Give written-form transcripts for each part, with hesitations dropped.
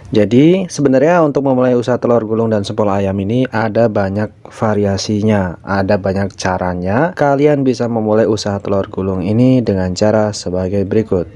Jadi sebenarnya untuk memulai usaha telur gulung dan sempol ayam ini ada banyak variasinya, ada banyak caranya. Kalian bisa memulai usaha telur gulung ini dengan cara sebagai berikut.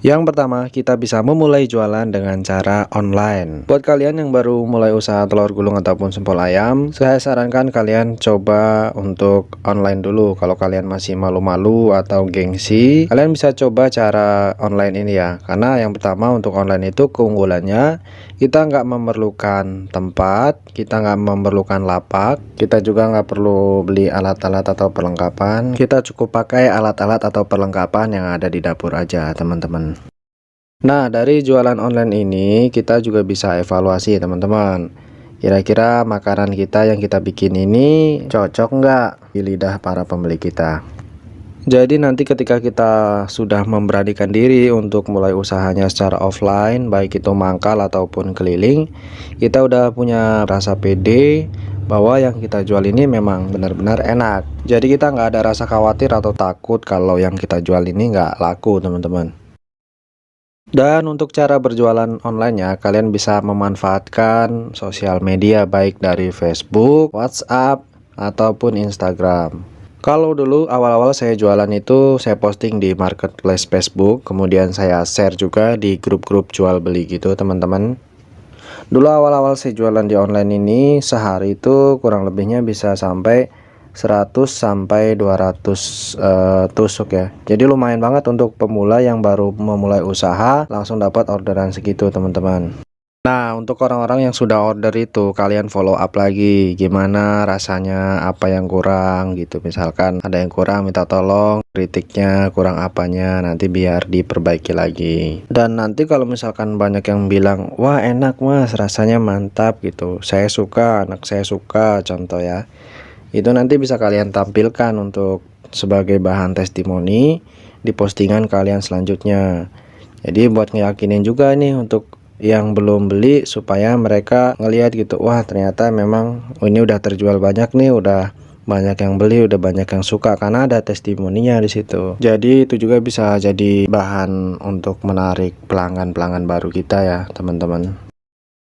Yang pertama, kita bisa memulai jualan dengan cara online. Buat kalian yang baru mulai usaha telur gulung ataupun sempol ayam, saya sarankan kalian coba untuk online dulu. Kalau kalian masih malu-malu atau gengsi, kalian bisa coba cara online ini ya. Karena yang pertama untuk online itu keunggulannya, kita nggak memerlukan tempat, kita nggak memerlukan lapak, kita juga nggak perlu beli alat-alat atau perlengkapan. Kita cukup pakai alat-alat atau perlengkapan yang ada di dapur aja, teman-teman. Nah, dari jualan online ini kita juga bisa evaluasi teman-teman. Kira-kira makanan kita yang kita bikin ini cocok nggak di lidah para pembeli kita. Jadi nanti ketika kita sudah memberanikan diri untuk mulai usahanya secara offline, baik itu mangkal ataupun keliling, kita udah punya rasa pede bahwa yang kita jual ini memang benar-benar enak. Jadi kita nggak ada rasa khawatir atau takut kalau yang kita jual ini nggak laku, teman-teman. Dan untuk cara berjualan online-nya, kalian bisa memanfaatkan sosial media baik dari Facebook, WhatsApp, ataupun Instagram. Kalau dulu awal-awal saya jualan itu saya posting di marketplace Facebook, kemudian saya share juga di grup-grup jual beli gitu teman-teman. Dulu awal-awal saya jualan di online ini sehari itu kurang lebihnya bisa sampai 100 sampai 200 tusuk ya. Jadi lumayan banget untuk pemula yang baru memulai usaha langsung dapat orderan segitu teman-teman. Nah, untuk orang-orang yang sudah order itu kalian follow up lagi gimana rasanya, apa yang kurang gitu. Misalkan ada yang kurang minta tolong, kritiknya kurang apanya, nanti biar diperbaiki lagi. Dan nanti kalau misalkan banyak yang bilang, "Wah, enak Mas, rasanya mantap" gitu. Saya suka, anak saya suka contoh ya. Itu nanti bisa kalian tampilkan untuk sebagai bahan testimoni di postingan kalian selanjutnya. Jadi buat ngeyakinin juga nih untuk yang belum beli supaya mereka ngelihat gitu, wah ternyata memang ini udah terjual banyak nih, udah banyak yang beli, udah banyak yang suka karena ada testimoninya di situ. Jadi itu juga bisa jadi bahan untuk menarik pelanggan-pelanggan baru kita ya, teman-teman.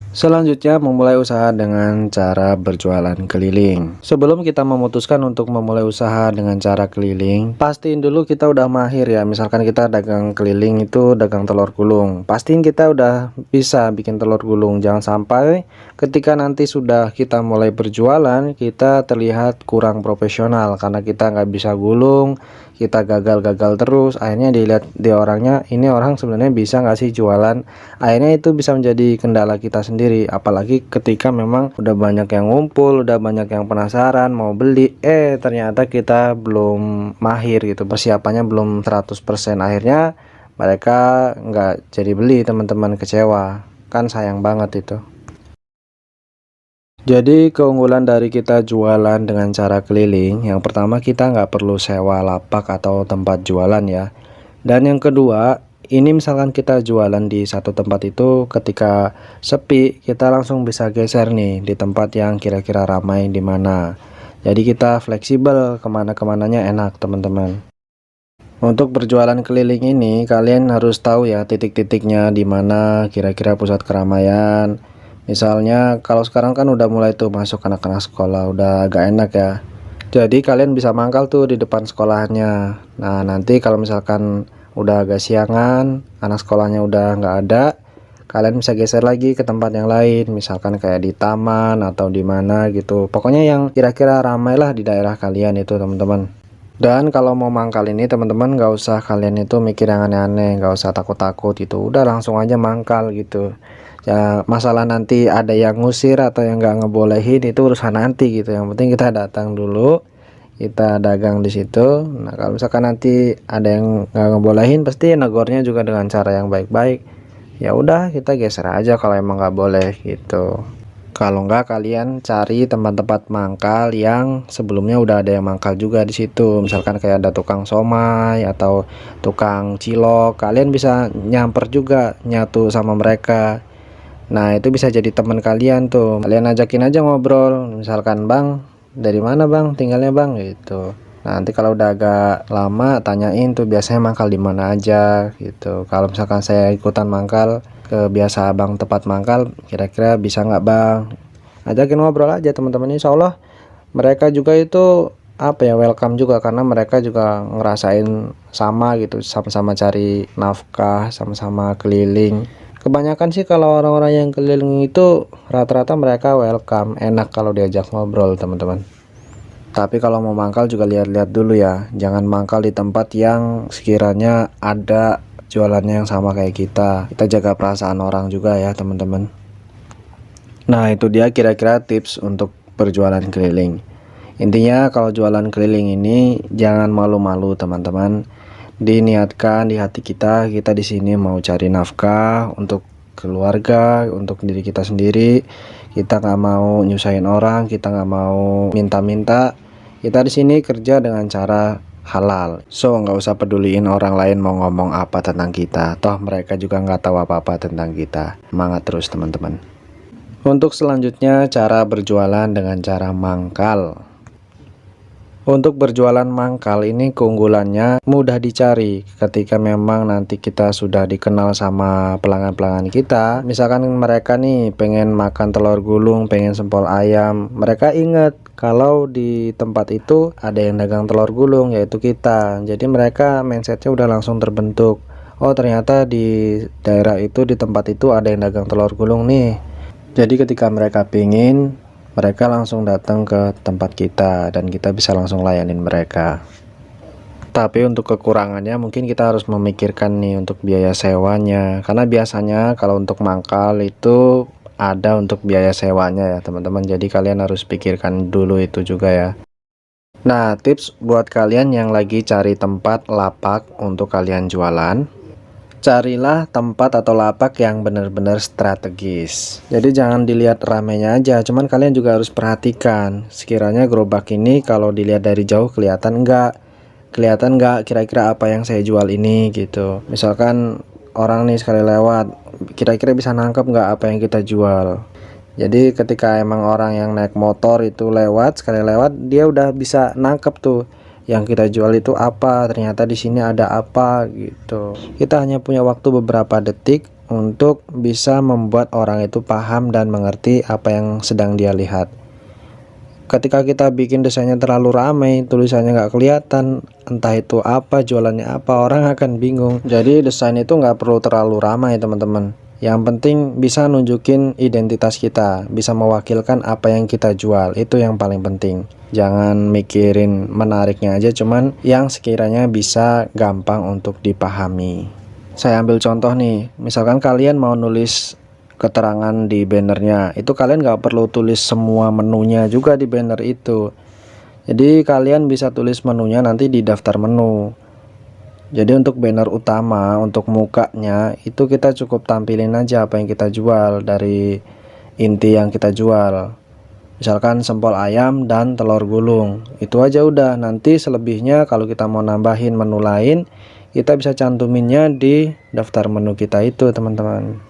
Selanjutnya, memulai usaha dengan cara berjualan keliling. Sebelum kita memutuskan untuk memulai usaha dengan cara keliling, pastiin dulu kita udah mahir ya. Misalkan kita dagang keliling itu dagang telur gulung, pastiin kita udah bisa bikin telur gulung. Jangan sampai ketika nanti sudah kita mulai berjualan, kita terlihat kurang profesional karena kita nggak bisa gulung, kita gagal-gagal terus. Akhirnya dilihat di orangnya, ini orang sebenarnya bisa nggak sih jualan. Akhirnya itu bisa menjadi kendala kita sendiri, apalagi ketika memang udah banyak yang ngumpul, udah banyak yang penasaran mau beli, ternyata kita belum mahir gitu, persiapannya belum 100%. Akhirnya mereka nggak jadi beli, teman-teman, kecewa kan, sayang banget itu. Jadi keunggulan dari kita jualan dengan cara keliling, yang pertama kita nggak perlu sewa lapak atau tempat jualan ya. Dan yang kedua, ini misalkan kita jualan di satu tempat itu ketika sepi, kita langsung bisa geser nih di tempat yang kira-kira ramai di mana. Jadi kita fleksibel kemana-kemananya enak teman-teman. Untuk berjualan keliling ini kalian harus tahu ya titik-titiknya di mana kira-kira pusat keramaian. Misalnya kalau sekarang kan udah mulai tuh masuk anak-anak sekolah, udah agak enak ya. Jadi kalian bisa mangkal tuh di depan sekolahnya. Nah nanti kalau misalkan udah agak siangan, anak sekolahnya udah nggak ada, kalian bisa geser lagi ke tempat yang lain, misalkan kayak di taman atau di mana gitu. Pokoknya yang kira-kira ramai lah di daerah kalian itu teman-teman. Dan kalau mau mangkal ini teman-teman nggak usah kalian itu mikir yang aneh-aneh, nggak usah takut-takut gitu, udah langsung aja mangkal gitu ya. Masalah nanti ada yang ngusir atau yang nggak ngebolehin itu urusan nanti gitu, yang penting kita datang dulu, kita dagang di situ. Nah kalau misalkan nanti ada yang nggak ngebolehin, pasti negornya juga dengan cara yang baik-baik. Ya udah kita geser aja kalau emang nggak boleh gitu. Kalau nggak kalian cari tempat-tempat mangkal yang sebelumnya udah ada yang mangkal juga di situ. Misalkan kayak ada tukang somai atau tukang cilok, kalian bisa nyamper juga, nyatu sama mereka. Nah itu bisa jadi teman kalian tuh, kalian ajakin aja ngobrol, misalkan, "Bang, dari mana Bang tinggalnya Bang?" gitu. Nah, nanti kalau udah agak lama tanyain tuh biasanya mangkal di mana aja gitu. Kalau misalkan saya ikutan mangkal, ke biasa abang tempat mangkal, kira-kira bisa nggak bang, ajakin ngobrol aja teman-teman. Insya Allah mereka juga itu apa ya, welcome juga, karena mereka juga ngerasain sama gitu, sama-sama cari nafkah, sama-sama keliling. Kebanyakan sih kalau orang-orang yang keliling itu rata-rata mereka welcome, enak kalau diajak ngobrol teman-teman. Tapi kalau mau mangkal juga lihat-lihat dulu ya, jangan mangkal di tempat yang sekiranya ada jualannya yang sama kayak kita. Kita jaga perasaan orang juga ya teman-teman. Nah itu dia kira-kira tips untuk berjualan keliling. Intinya kalau jualan keliling ini jangan malu-malu teman-teman. Diniatkan di hati kita, kita di sini mau cari nafkah untuk keluarga, untuk diri kita sendiri. Kita nggak mau nyusahin orang, kita nggak mau minta-minta. Kita di sini kerja dengan cara halal. So nggak usah peduliin orang lain mau ngomong apa tentang kita. Toh mereka juga nggak tahu apa-apa tentang kita. Semangat terus teman-teman. Untuk selanjutnya cara berjualan dengan cara mangkal. Untuk berjualan mangkal ini keunggulannya mudah dicari ketika memang nanti kita sudah dikenal sama pelanggan-pelanggan kita. Misalkan mereka nih pengen makan telur gulung, pengen sempol ayam, mereka ingat kalau di tempat itu ada yang dagang telur gulung, yaitu kita. Jadi mereka mindsetnya udah langsung terbentuk. Oh ternyata di daerah itu, di tempat itu ada yang dagang telur gulung nih. Jadi ketika mereka pingin, mereka langsung datang ke tempat kita dan kita bisa langsung layanin mereka. Tapi untuk kekurangannya mungkin kita harus memikirkan nih untuk biaya sewanya, karena biasanya kalau untuk mangkal itu ada untuk biaya sewanya ya teman-teman. Jadi kalian harus pikirkan dulu itu juga ya. Nah tips buat kalian yang lagi cari tempat lapak untuk kalian jualan, carilah tempat atau lapak yang benar-benar strategis. Jadi jangan dilihat ramainya aja, cuman kalian juga harus perhatikan sekiranya gerobak ini kalau dilihat dari jauh kelihatan nggak kira-kira apa yang saya jual ini gitu. Misalkan orang nih sekali lewat, kira-kira bisa nangkep nggak apa yang kita jual. Jadi ketika emang orang yang naik motor itu lewat, sekali lewat dia udah bisa nangkep tuh yang kita jual itu apa, ternyata di sini ada apa gitu. Kita hanya punya waktu beberapa detik untuk bisa membuat orang itu paham dan mengerti apa yang sedang dia lihat. Ketika kita bikin desainnya terlalu ramai, tulisannya nggak kelihatan, entah itu apa, jualannya apa, orang akan bingung. Jadi desain itu nggak perlu terlalu ramai teman-teman. Yang penting bisa nunjukin identitas kita, bisa mewakilkan apa yang kita jual, itu yang paling penting. Jangan mikirin menariknya aja, cuman yang sekiranya bisa gampang untuk dipahami. Saya ambil contoh nih, misalkan kalian mau nulis keterangan di bannernya, itu kalian nggak perlu tulis semua menunya juga di banner itu. Jadi kalian bisa tulis menunya nanti di daftar menu. Jadi untuk banner utama, untuk mukanya itu kita cukup tampilin aja apa yang kita jual dari inti yang kita jual. Misalkan sempol ayam dan telur gulung, itu aja udah. Nanti selebihnya kalau kita mau nambahin menu lain, kita bisa cantuminnya di daftar menu kita itu teman-teman.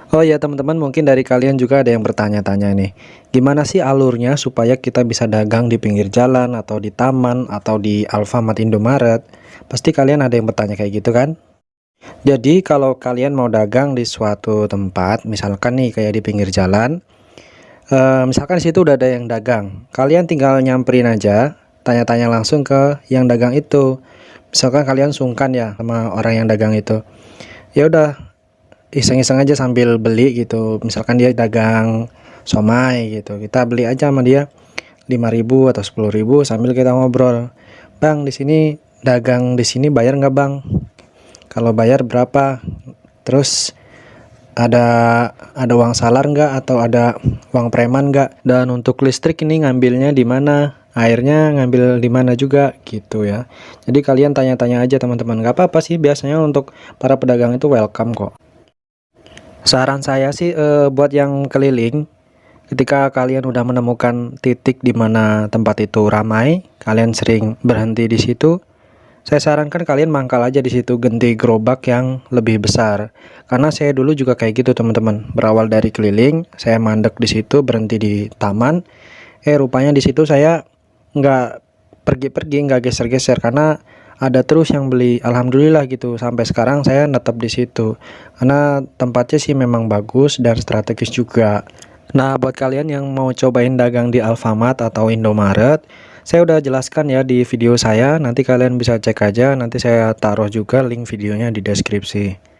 Oh ya teman-teman, mungkin dari kalian juga ada yang bertanya-tanya nih, gimana sih alurnya supaya kita bisa dagang di pinggir jalan atau di taman atau di Alfamart, Indomaret? Pasti kalian ada yang bertanya kayak gitu kan? Jadi kalau kalian mau dagang di suatu tempat, misalkan nih kayak di pinggir jalan, misalkan di situ udah ada yang dagang, kalian tinggal nyamperin aja, tanya-tanya langsung ke yang dagang itu. Misalkan kalian sungkan ya sama orang yang dagang itu, ya udah iseng-iseng aja sambil beli gitu. Misalkan dia dagang somai gitu, kita beli aja sama dia 5.000 atau 10.000 sambil kita ngobrol. Bang, di sini dagang di sini bayar nggak bang? Kalau bayar berapa? Terus ada uang salar nggak atau ada uang preman nggak? Dan untuk listrik ini ngambilnya di mana? Airnya ngambil di mana juga gitu ya. Jadi kalian tanya-tanya aja teman-teman, nggak apa-apa sih, biasanya untuk para pedagang itu welcome kok. Saran saya sih buat yang keliling, ketika kalian udah menemukan titik di mana tempat itu ramai, kalian sering berhenti di situ, saya sarankan kalian mangkal aja di situ, ganti gerobak yang lebih besar. Karena saya dulu juga kayak gitu teman-teman, berawal dari keliling, saya mandek di situ, berhenti di taman. Rupanya di situ saya nggak pergi-pergi, nggak geser-geser, karena ada terus yang beli. Alhamdulillah gitu, sampai sekarang saya netap di situ karena tempatnya sih memang bagus dan strategis juga. Nah, buat kalian yang mau cobain dagang di Alfamart atau Indomaret, saya udah jelaskan ya di video saya, nanti kalian bisa cek aja, nanti saya taruh juga link videonya di deskripsi.